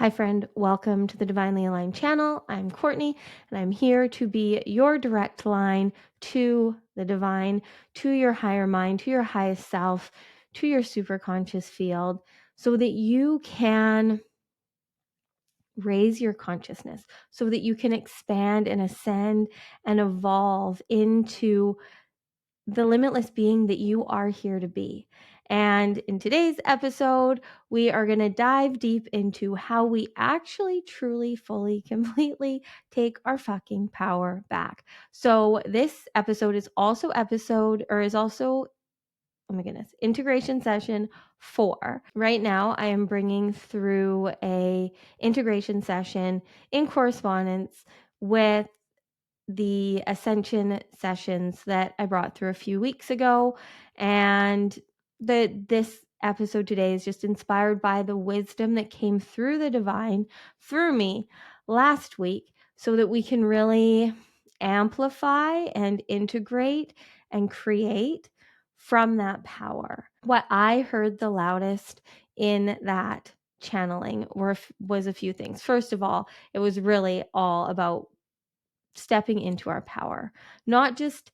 Hi, friend. Welcome to the Divinely Aligned channel. I'm Courtney, and I'm here to be your direct line to the divine, to your higher mind, to your highest self, to your superconscious field, so that you can raise your consciousness, so that you can expand and ascend and evolve into the limitless being that you are here to be. And in today's episode, we are going to dive deep into how we actually, truly, fully, completely take our fucking power back. So this episode is also oh my goodness, integration session 4. Right now, I am bringing through a integration session in correspondence with the Ascension sessions that I brought through a few weeks ago. And this episode today is just inspired by the wisdom that came through the divine, through me last week, so that we can really amplify and integrate and create from that power. What I heard the loudest in that channeling was a few things. First of all, it was really all about stepping into our power, not just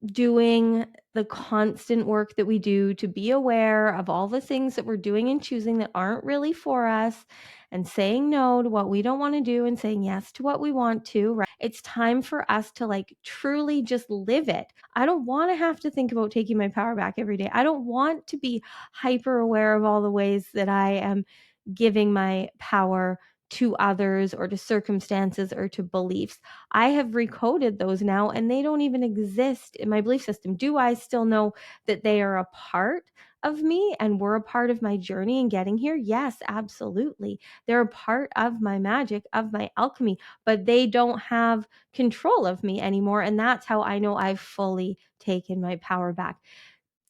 doing the constant work that we do to be aware of all the things that we're doing and choosing that aren't really for us, and saying no to what we don't want to do and saying yes to what we want to, right? It's time for us to truly just live it. I don't want to have to think about taking my power back every day. I don't want to be hyper aware of all the ways that I am giving my power to others or to circumstances or to beliefs. I have recoded those now and they don't even exist in my belief system. Do I still know that they are a part of me and were a part of my journey in getting here? Yes, absolutely. They're a part of my magic, of my alchemy, but they don't have control of me anymore. And that's how I know I've fully taken my power back.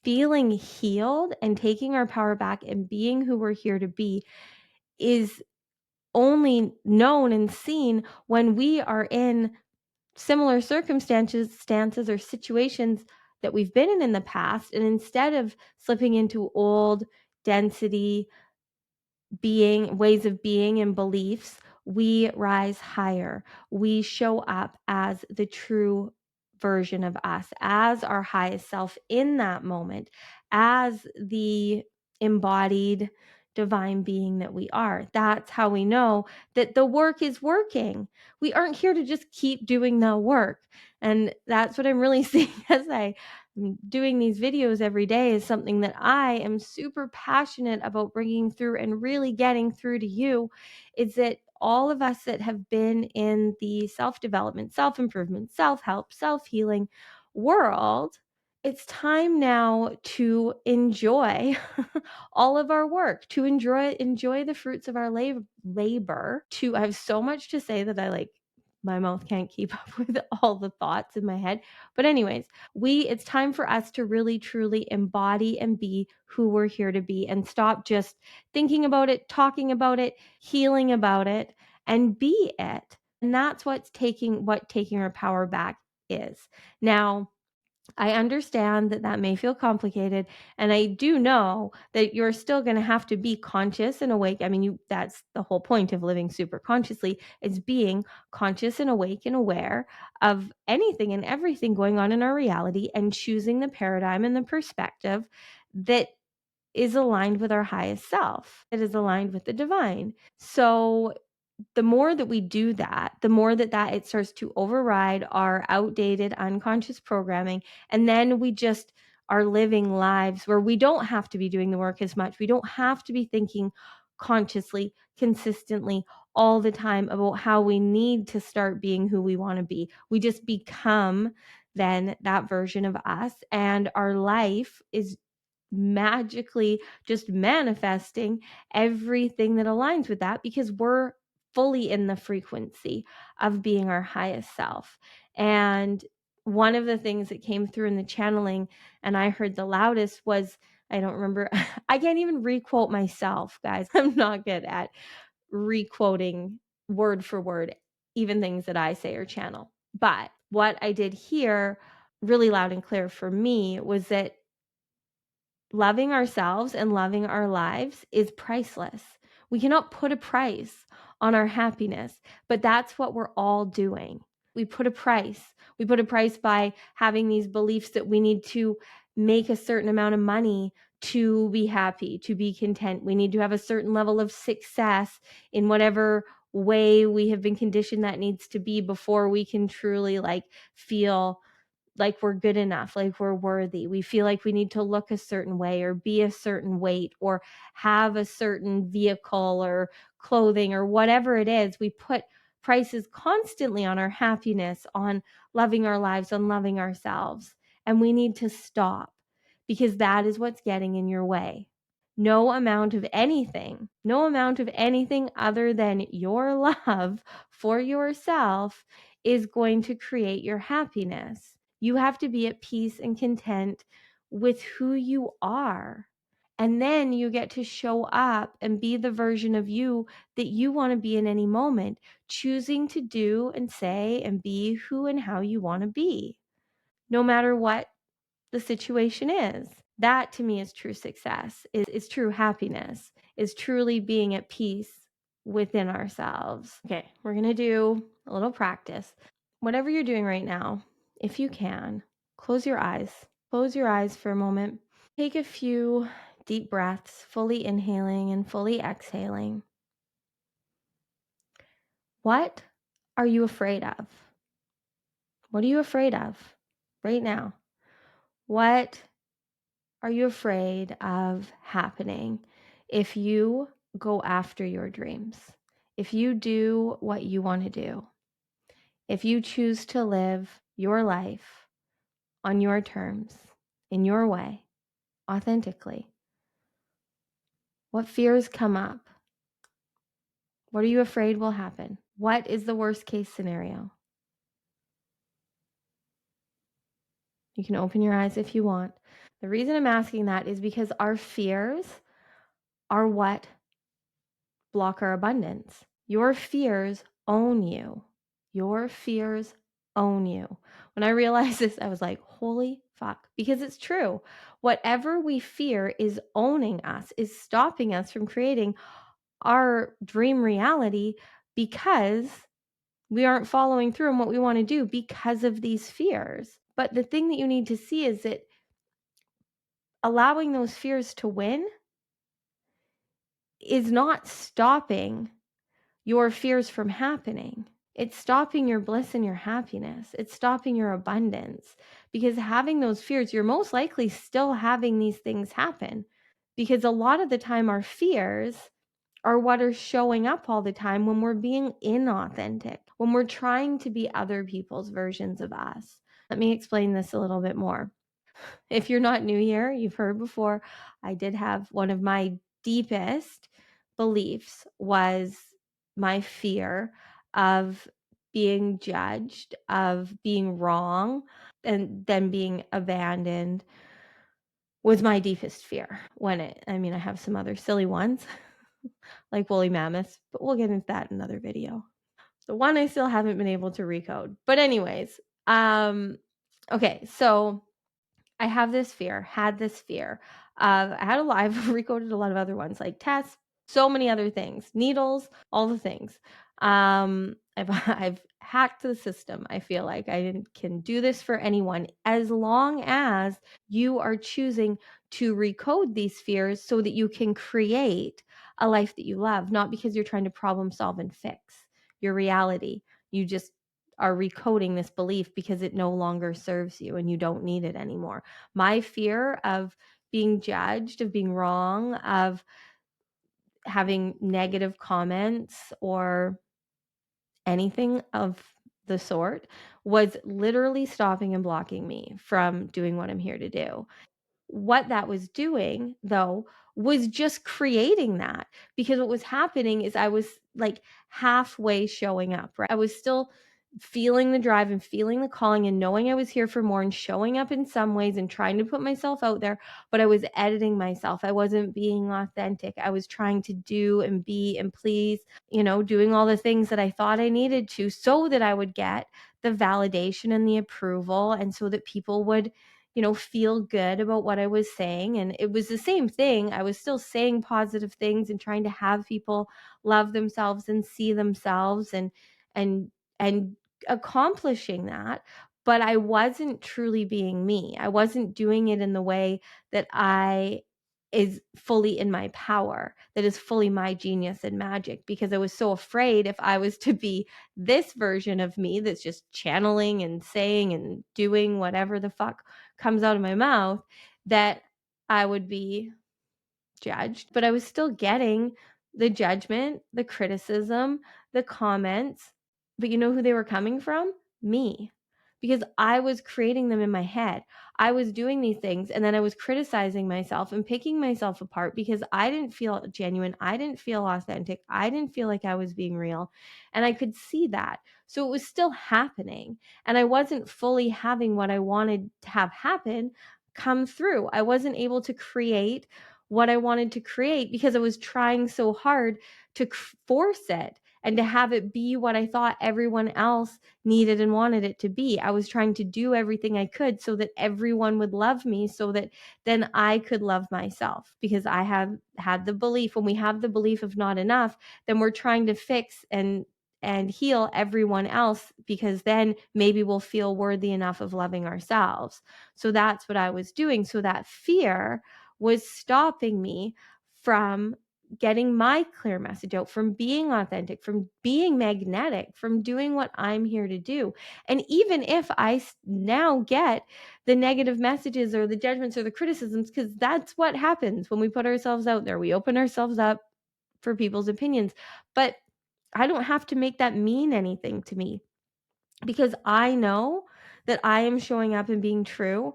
Feeling healed and taking our power back and being who we're here to be is only known and seen when we are in similar circumstances or situations that we've been in the past. And instead of slipping into old density ways of being and beliefs, we rise higher. We show up as the true version of us, as our highest self in that moment, as the embodied divine being that we are. That's how we know that the work is working. We aren't here to just keep doing the work. And that's what I'm really seeing as I'm doing these videos every day, is something that I am super passionate about bringing through and really getting through to you, is that all of us that have been in the self-development, self-improvement, self-help, self-healing world, it's time now to enjoy all of our work, to enjoy the fruits of our labor. I have so much to say that my mouth can't keep up with all the thoughts in my head. But anyways, it's time for us to really truly embody and be who we're here to be, and stop just thinking about it, talking about it, healing about it, and be it. And that's what taking our power back is. Now, I understand that may feel complicated, and I do know that you're still going to have to be conscious and awake. I mean, that's the whole point of living super consciously, is being conscious and awake and aware of anything and everything going on in our reality, and choosing the paradigm and the perspective that is aligned with our highest self, that is aligned with the divine. So the more that we do that, the more that it starts to override our outdated unconscious programming. And then we just are living lives where we don't have to be doing the work as much. We don't have to be thinking consciously, consistently, all the time about how we need to start being who we want to be. We just become then that version of us, and our life is magically just manifesting everything that aligns with that, because we're fully in the frequency of being our highest self. And one of the things that came through in the channeling, and I heard the loudest, was, I don't remember, I can't even requote myself, guys. I'm not good at requoting word for word, even things that I say or channel. But what I did hear really loud and clear for me was that loving ourselves and loving our lives is priceless. We cannot put a price on our happiness, but that's what we're all doing. We put a price. We put a price by having these beliefs that we need to make a certain amount of money to be happy, to be content. We need to have a certain level of success in whatever way we have been conditioned that needs to be before we can truly feel like we're good enough, like we're worthy. We feel like we need to look a certain way or be a certain weight or have a certain vehicle or clothing or whatever it is. We put prices constantly on our happiness, on loving our lives, on loving ourselves. And we need to stop, because that is what's getting in your way. No amount of anything other than your love for yourself is going to create your happiness. You have to be at peace and content with who you are. And then you get to show up and be the version of you that you want to be in any moment, choosing to do and say and be who and how you want to be, no matter what the situation is. That to me is true success, is true happiness, is truly being at peace within ourselves. Okay, we're going to do a little practice. Whatever you're doing right now, if you can, close your eyes. Close your eyes for a moment. Take a few deep breaths, fully inhaling and fully exhaling. What are you afraid of? What are you afraid of right now? What are you afraid of happening if you go after your dreams? If you do what you want to do? If you choose to live your life on your terms, in your way, authentically? What fears come up? What are you afraid will happen? What is the worst case scenario? You can open your eyes if you want. The reason I'm asking that is because our fears are what block our abundance. Your fears own you. Your fears own you. When I realized this, I was like, holy fuck, because it's true. Whatever we fear is owning us, is stopping us from creating our dream reality, because we aren't following through on what we want to do because of these fears. But the thing that you need to see is that allowing those fears to win is not stopping your fears from happening. It's stopping your bliss and your happiness. It's stopping your abundance, because having those fears, you're most likely still having these things happen, because a lot of the time our fears are what are showing up all the time when we're being inauthentic, when we're trying to be other people's versions of us. Let me explain this a little bit more. If you're not new here, you've heard before, I did have one of my deepest beliefs was my fear of being judged, of being wrong, and then being abandoned was my deepest fear. I have some other silly ones like woolly mammoths, but we'll get into that in another video. The one I still haven't been able to recode. But anyways, okay, so I had this fear of, I've recoded a lot of other ones like tests, so many other things, needles, all the things. I've hacked the system. I feel like I can do this for anyone, as long as you are choosing to recode these fears so that you can create a life that you love, not because you're trying to problem solve and fix your reality. You just are recoding this belief because it no longer serves you and you don't need it anymore. My fear of being judged, of being wrong, of having negative comments or anything of the sort was literally stopping and blocking me from doing what I'm here to do. What that was doing, though, was just creating that, because what was happening is I was like halfway showing up, right? I was still feeling the drive and feeling the calling and knowing I was here for more and showing up in some ways and trying to put myself out there, but I was editing myself. I wasn't being authentic. I was trying to do and be and please, doing all the things that I thought I needed to so that I would get the validation and the approval, and so that people would feel good about what I was saying. And it was the same thing. I was still saying positive things and trying to have people love themselves and see themselves and and accomplishing that. But I wasn't truly being me. I wasn't doing it in the way that I is fully in my power, that is fully my genius and magic, because I was so afraid if I was to be this version of me that's just channeling and saying and doing whatever the fuck comes out of my mouth, that I would be judged. But I was still getting the judgment, the criticism, the comments. But you know who they were coming from? Me. Because I was creating them in my head. I was doing these things and then I was criticizing myself and picking myself apart because I didn't feel genuine. I didn't feel authentic. I didn't feel like I was being real. And I could see that. So it was still happening. And I wasn't fully having what I wanted to have happen come through. I wasn't able to create what I wanted to create because I was trying so hard to force it and to have it be what I thought everyone else needed and wanted it to be. I was trying to do everything I could so that everyone would love me, so that then I could love myself, because I have had the belief, when we have the belief of not enough, then we're trying to fix and heal everyone else, because then maybe we'll feel worthy enough of loving ourselves. So that's what I was doing. So that fear was stopping me from getting my clear message out, from being authentic, from being magnetic, from doing what I'm here to do. And even if I now get the negative messages or the judgments or the criticisms, because that's what happens when we put ourselves out there, we open ourselves up for people's opinions. But I don't have to make that mean anything to me, because I know that I am showing up and being true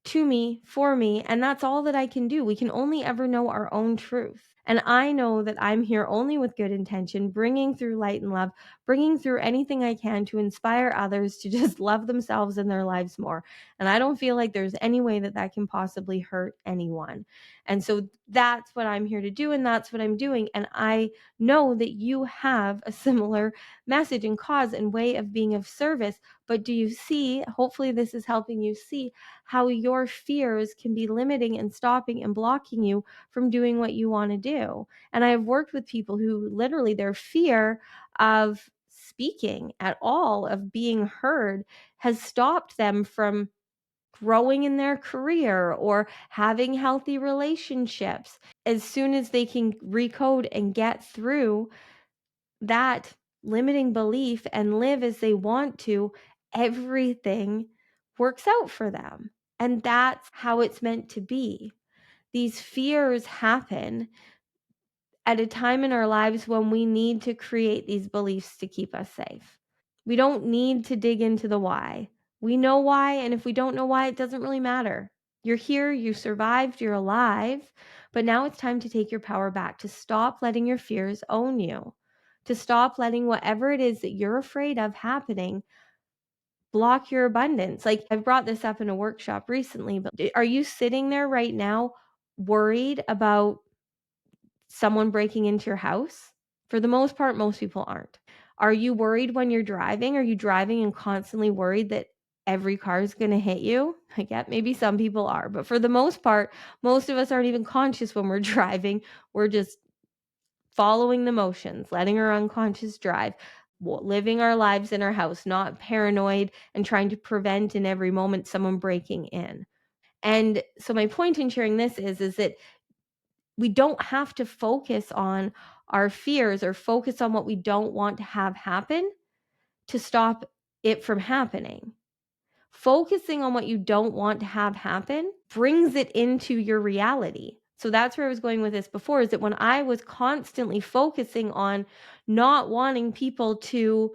to me, for me, and that's all that I can do. We can only ever know our own truth. And I know that I'm here only with good intention, bringing through light and love, bringing through anything I can to inspire others to just love themselves and their lives more. And I don't feel like there's any way that that can possibly hurt anyone. And so that's what I'm here to do, and that's what I'm doing. And I know that you have a similar message and cause and way of being of service. But do you see, hopefully this is helping you see how your fears can be limiting and stopping and blocking you from doing what you want to do. And I have worked with people who literally their fear of speaking at all, of being heard, has stopped them from growing in their career or having healthy relationships. As soon as they can recode and get through that limiting belief and live as they want to, everything works out for them. And that's how it's meant to be. These fears happen at a time in our lives when we need to create these beliefs to keep us safe. We don't need to dig into the why. We know why, and if we don't know why, it doesn't really matter. You're here, you survived, you're alive, but now it's time to take your power back, to stop letting your fears own you, to stop letting whatever it is that you're afraid of happening block your abundance. Like, I've brought this up in a workshop recently, but are you sitting there right now worried about someone breaking into your house? For the most part, most people aren't. Are you worried when you're driving? Are you driving and constantly worried that every car is going to hit you? I get maybe some people are, but for the most part, most of us aren't even conscious when we're driving. We're just following the motions, letting our unconscious drive, living our lives in our house, not paranoid and trying to prevent in every moment someone breaking in. And so my point in sharing this is that we don't have to focus on our fears or focus on what we don't want to have happen to stop it from happening. Focusing on what you don't want to have happen brings it into your reality. So that's where I was going with this before, is that when I was constantly focusing on not wanting people to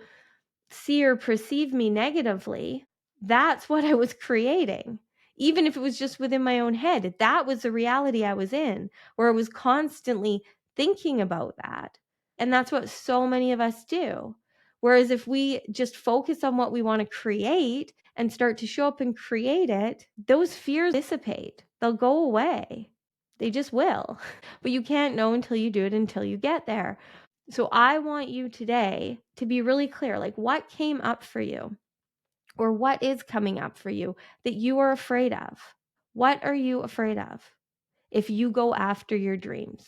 see or perceive me negatively, that's what I was creating. Even if it was just within my own head, that was the reality I was in, where I was constantly thinking about that. And that's what so many of us do. Whereas if we just focus on what we want to create and start to show up and create it, those fears dissipate. They'll go away. They just will. But you can't know until you do it, until you get there. So I want you today to be really clear, like, what came up for you? Or what is coming up for you that you are afraid of? What are you afraid of? If you go after your dreams,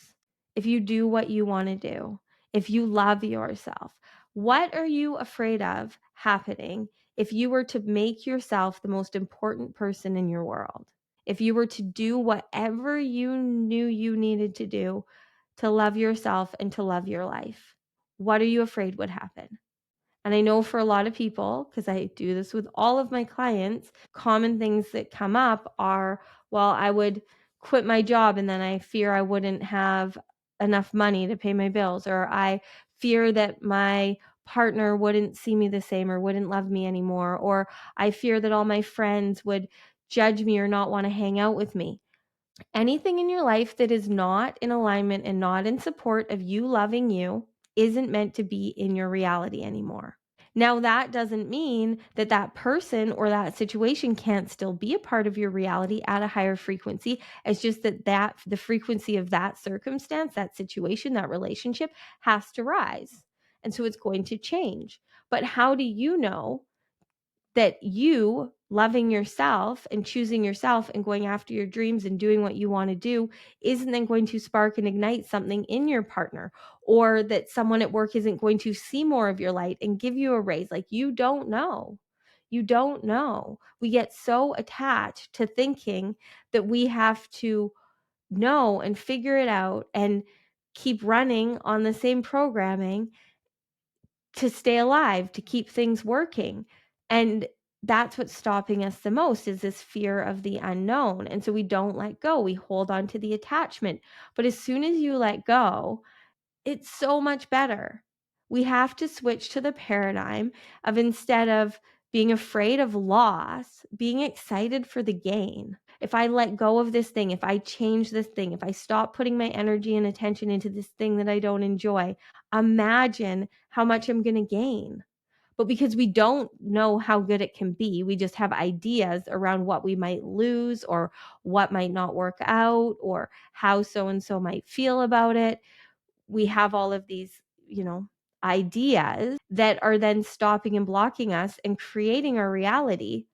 if you do what you want to do, if you love yourself, what are you afraid of happening if you were to make yourself the most important person in your world? If you were to do whatever you knew you needed to do to love yourself and to love your life, what are you afraid would happen? And I know for a lot of people, because I do this with all of my clients, common things that come up are, well, I would quit my job and then I fear I wouldn't have enough money to pay my bills, or I fear that my partner wouldn't see me the same or wouldn't love me anymore, or I fear that all my friends would judge me or not want to hang out with me. Anything in your life that is not in alignment and not in support of you loving you isn't meant to be in your reality anymore. Now, that doesn't mean that that person or that situation can't still be a part of your reality at a higher frequency. It's just that the frequency of that circumstance, that situation, that relationship has to rise. And so it's going to change. But how do you know that you loving yourself and choosing yourself and going after your dreams and doing what you want to do isn't then going to spark and ignite something in your partner, or that someone at work isn't going to see more of your light and give you a raise? Like, you don't know. You don't know. We get so attached to thinking that we have to know and figure it out and keep running on the same programming to stay alive, to keep things working. And that's what's stopping us the most, is this fear of the unknown. And so we don't let go. We hold on to the attachment. But as soon as you let go, it's so much better. We have to switch to the paradigm of, instead of being afraid of loss, being excited for the gain. If I let go of this thing, if I change this thing, if I stop putting my energy and attention into this thing that I don't enjoy, imagine how much I'm going to gain. But because we don't know how good it can be, we just have ideas around what we might lose or what might not work out or how so and so might feel about it. We have all of these, ideas that are then stopping and blocking us and creating our reality.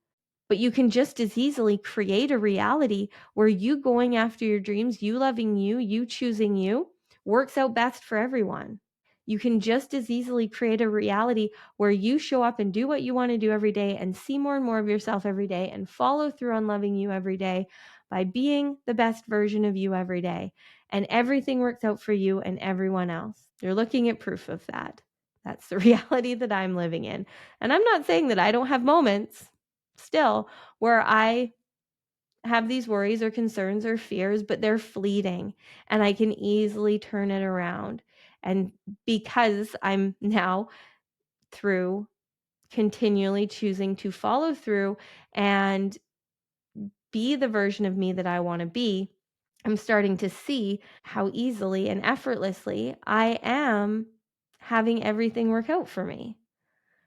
But you can just as easily create a reality where you going after your dreams, you loving you choosing you, works out best for everyone. You can just as easily create a reality where you show up and do what you want to do every day and see more and more of yourself every day and follow through on loving you every day by being the best version of you every day. And everything works out for you and everyone else. You're looking at proof of that. That's the reality that I'm living in. And I'm not saying that I don't have moments still where I have these worries or concerns or fears, but they're fleeting and I can easily turn it around. And because I'm now, through continually choosing to follow through and be the version of me that I want to be, I'm starting to see how easily and effortlessly I am having everything work out for me.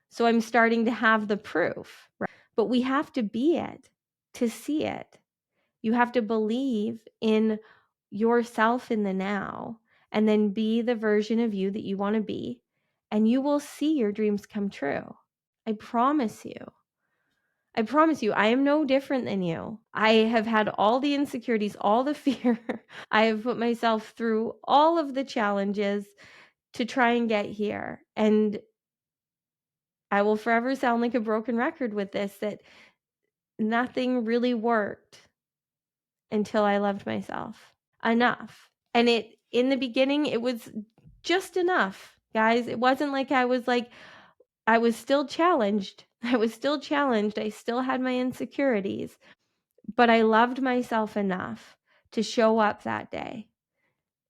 So I'm starting to have the proof, right? But we have to be it to see it. You have to believe in yourself in the now and then be the version of you that you want to be, and you will see your dreams come true. I promise you. I promise you, I am no different than you. I have had all the insecurities, all the fear. I have put myself through all of the challenges to try and get here. And I will forever sound like a broken record with this, that nothing really worked until I loved myself enough. And in the beginning, it was just enough, guys. It wasn't like I was still challenged. I was still challenged. I still had my insecurities, but I loved myself enough to show up that day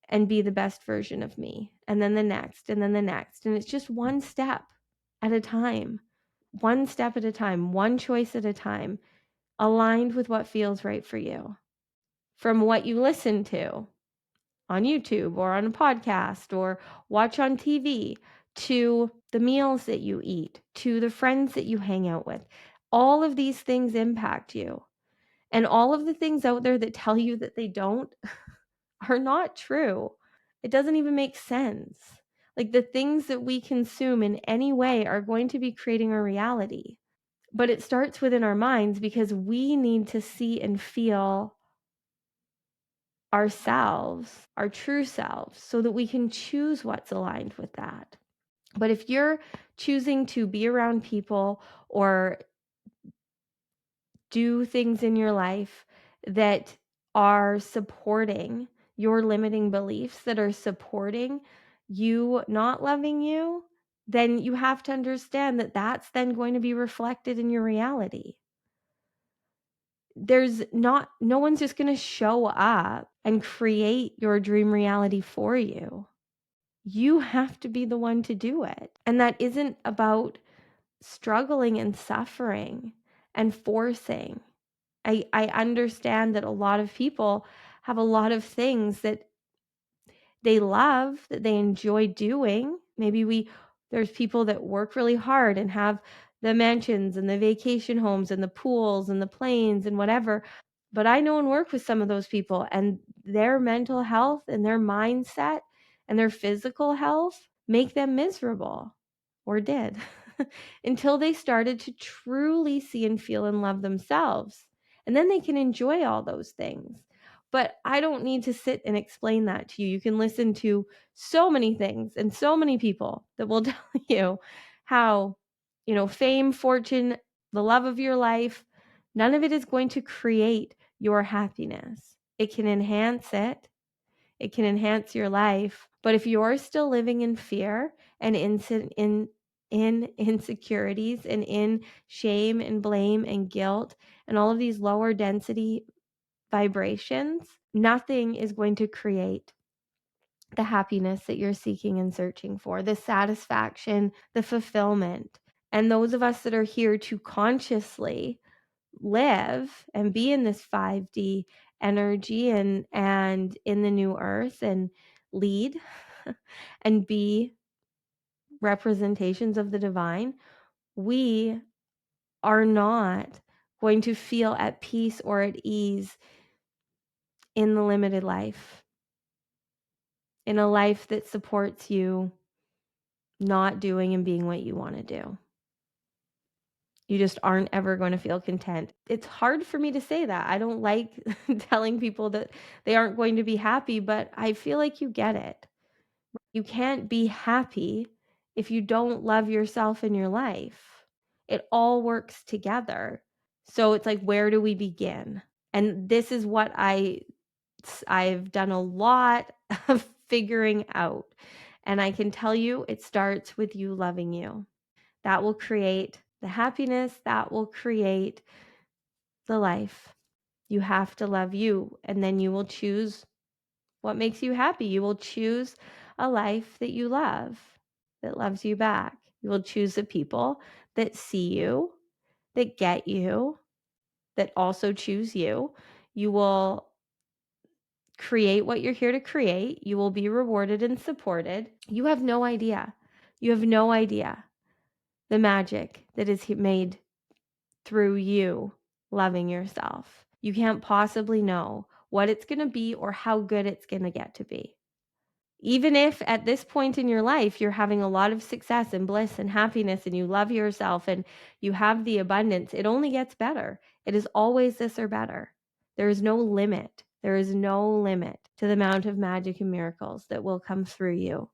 and be the best version of me. And then the next, and then the next. And it's just one step at a time, one step at a time, one choice at a time, aligned with what feels right for you. From what you listen to on YouTube or on a podcast or watch on TV, to the meals that you eat, to the friends that you hang out with. All of these things impact you. And all of the things out there that tell you that they don't are not true. It doesn't even make sense. Like, the things that we consume in any way are going to be creating our reality. But it starts within our minds because we need to see and feel ourselves, our true selves, so that we can choose what's aligned with that. But if you're choosing to be around people or do things in your life that are supporting your limiting beliefs, that are supporting you not loving you, then you have to understand that that's then going to be reflected in your reality. No one's just going to show up and create your dream reality for you. You have to be the one to do it. And that isn't about struggling and suffering and forcing. I understand that a lot of people have a lot of things that they love, that they enjoy doing. There's people that work really hard and have the mansions and the vacation homes and the pools and the planes and whatever. But I know and work with some of those people, and their mental health and their mindset and their physical health make them miserable, or did, until they started to truly see and feel and love themselves. And then they can enjoy all those things. But I don't need to sit and explain that to you. You can listen to so many things and so many people that will tell you how, fame, fortune, the love of your life, none of it is going to create your happiness. It can enhance it. It can enhance your life. But if you're still living in fear and in insecurities and in shame and blame and guilt and all of these lower density vibrations, nothing is going to create the happiness that you're seeking and searching for, the satisfaction, the fulfillment. And those of us that are here to consciously live and be in this 5D energy and in the new earth and lead and be representations of the divine, we are not going to feel at peace or at ease in the limited life, in a life that supports you not doing and being what you want to do. You just aren't ever going to feel content. It's hard for me to say that. I don't like telling people that they aren't going to be happy, but I feel like you get it. You can't be happy if you don't love yourself in your life. It all works together. So it's like, where do we begin? And this is what I've done a lot of figuring out. And I can tell you, it starts with you loving you. That will create the happiness, that will create the life. You have to love you, and then you will choose what makes you happy. You will choose a life that you love, that loves you back. You will choose the people that see you, that get you, that also choose you. You will create what you're here to create. You will be rewarded and supported. You have no idea. You have no idea the magic that is made through you loving yourself. You can't possibly know what it's going to be or how good it's going to get to be. Even if at this point in your life you're having a lot of success and bliss and happiness and you love yourself and you have the abundance, it only gets better. It is always this or better. There is no limit. There is no limit to the amount of magic and miracles that will come through you.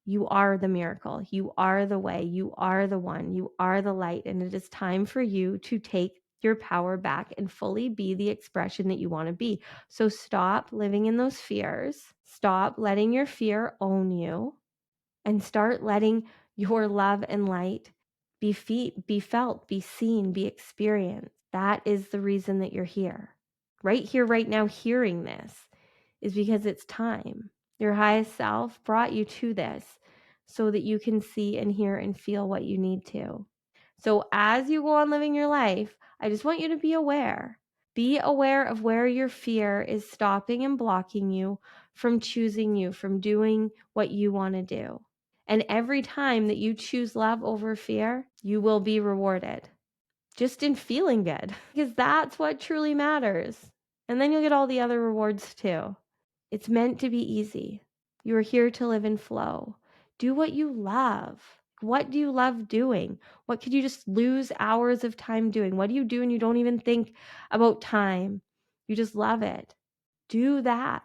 You are the miracle. You are the way. You are the one. You are the light. And it is time for you to take your power back and fully be the expression that you want to be. So stop living in those fears. Stop letting your fear own you and start letting your love and light be felt, be seen, be experienced. That is the reason that you're here. Right here, right now, hearing this is because it's time. Your highest self brought you to this so that you can see and hear and feel what you need to. So as you go on living your life, I just want you to be aware. Be aware of where your fear is stopping and blocking you from choosing you, from doing what you want to do. And every time that you choose love over fear, you will be rewarded just in feeling good, because that's what truly matters. And then you'll get all the other rewards too. It's meant to be easy. You are here to live in flow. Do what you love. What do you love doing? What could you just lose hours of time doing? What do you do and you don't even think about time? You just love it. Do that.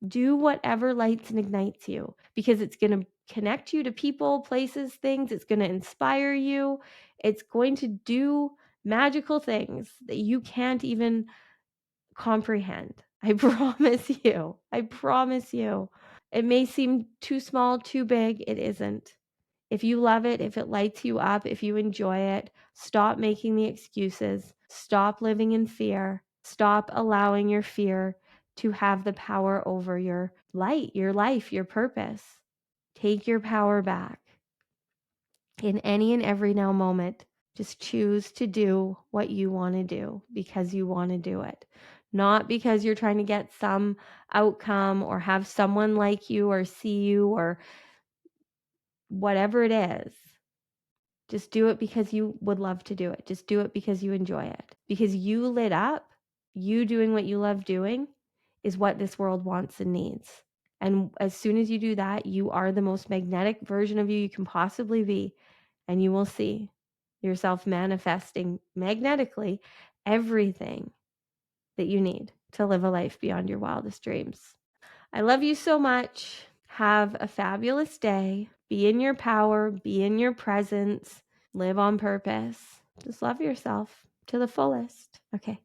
Do whatever lights and ignites you, because it's going to connect you to people, places, things. It's going to inspire you. It's going to do magical things that you can't even comprehend. I promise you. I promise you. It may seem too small, too big. It isn't. If you love it, if it lights you up, if you enjoy it, stop making the excuses. Stop living in fear. Stop allowing your fear to have the power over your light, your life, your purpose. Take your power back. In any and every now moment, just choose to do what you want to do because you want to do it. Not because you're trying to get some outcome or have someone like you or see you or whatever it is. Just do it because you would love to do it. Just do it because you enjoy it. Because you lit up, you doing what you love doing is what this world wants and needs. And as soon as you do that, you are the most magnetic version of you can possibly be. And you will see yourself manifesting magnetically everything that you need to live a life beyond your wildest dreams. I love you so much. Have a fabulous day. Be in your power, be in your presence, live on purpose. Just love yourself to the fullest. Okay.